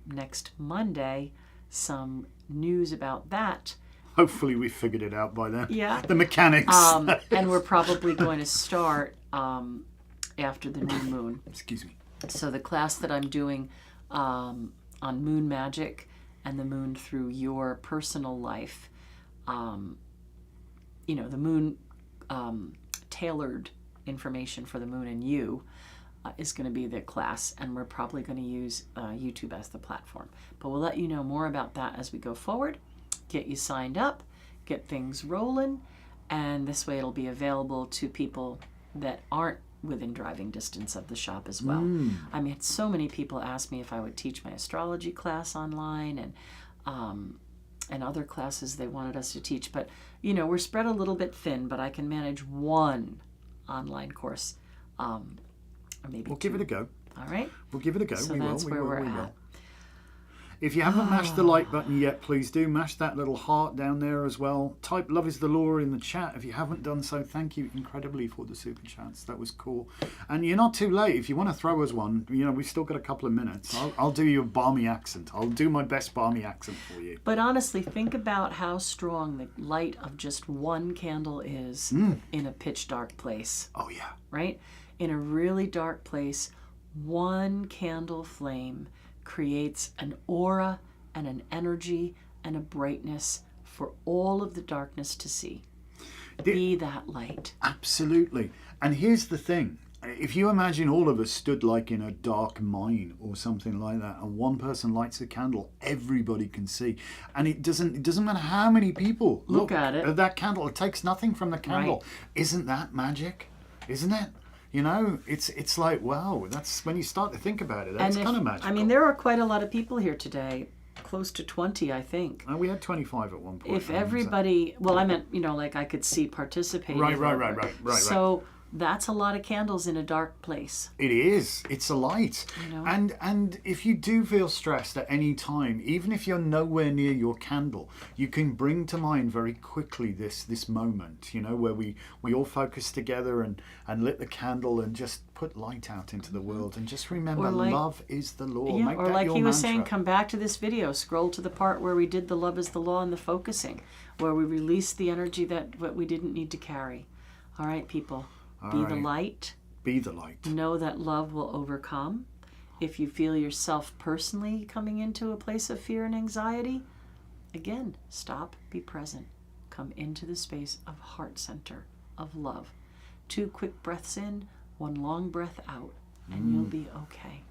next Monday some news about that. Hopefully we figured it out by then. Yeah. The mechanics. And we're probably going to start after the new moon. Excuse me. So the class that I'm doing on moon magic and the moon through your personal life, the moon tailored information for the moon and you is going to be the class, and we're probably going to use YouTube as the platform. But we'll let you know more about that as we go forward. Get you signed up, get things rolling, and this way it'll be available to people that aren't within driving distance of the shop as well. I mean, so many people ask me if I would teach my astrology class online and other classes they wanted us to teach. But, we're spread a little bit thin, but I can manage one online course, or maybe We'll two. give it a go. All right? We'll give it a go. So we that's will. where we will. we're we at. will. If you haven't mashed the like button yet, please do. Mash that little heart down there as well. Type love is the law in the chat. If you haven't done so, thank you incredibly for the super chats. That was cool. And you're not too late. If you want to throw us one, we've still got a couple of minutes. I'll do your balmy accent. I'll do my best balmy accent for you. But honestly, think about how strong the light of just one candle is in a pitch dark place. Oh, yeah. Right? In a really dark place, one candle flame creates an aura and an energy and a brightness for all of the darkness to see. Be that light. Absolutely. And here's the thing. If you imagine all of us stood like in a dark mine or something like that, and one person lights a candle, everybody can see. And it doesn't matter how many people look at it. At that candle. It takes nothing from the candle. Right. Isn't that magic? Isn't it? It's like, wow, that's when you start to think about it. That's kind of magical. I mean, there are quite a lot of people here today. Close to 20, I think. We had 25 at one point. If everybody, well, I meant, like I could see participating. Right. So that's a lot of candles in a dark place. It is. It's a light. And if you do feel stressed at any time, even if you're nowhere near your candle, you can bring to mind very quickly this moment, where we all focus together and lit the candle and just put light out into the world, and just remember, love is the law. Yeah, Make or that like your he was mantra. saying, come back to this video, scroll to the part where we did the love is the law and the focusing, where we released the energy that we didn't need to carry. All right, people. Be the light. Be the light. Know that love will overcome. If you feel yourself personally coming into a place of fear and anxiety, again, stop, be present. Come into the space of heart center, of love. 2 quick breaths in, 1 long breath out, and you'll be okay.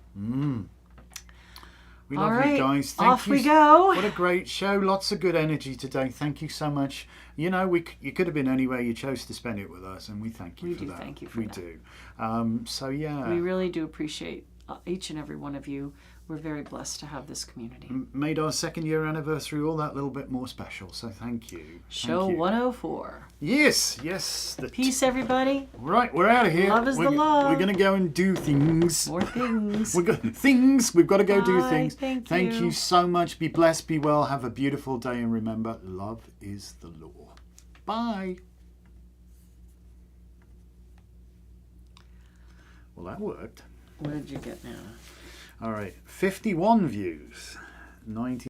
We love you guys. Off we go. What a great show. Lots of good energy today. Thank you so much. You could have been anywhere. You chose to spend it with us, and we thank you for that. Thank you for that. We do. So, yeah. We really do appreciate each and every one of you. We're very blessed to have this community. Made our 2nd year anniversary all that little bit more special. So thank you. Show 104. Yes. Peace, everybody. Right, we're out of here. Love is the love. We're going to go and do things. More things. We've got to go do things. Thank you so much. Be blessed, be well. Have a beautiful day. And remember, love is the law. Bye. Well, that worked. What did you get now? All right, 51 views, 19.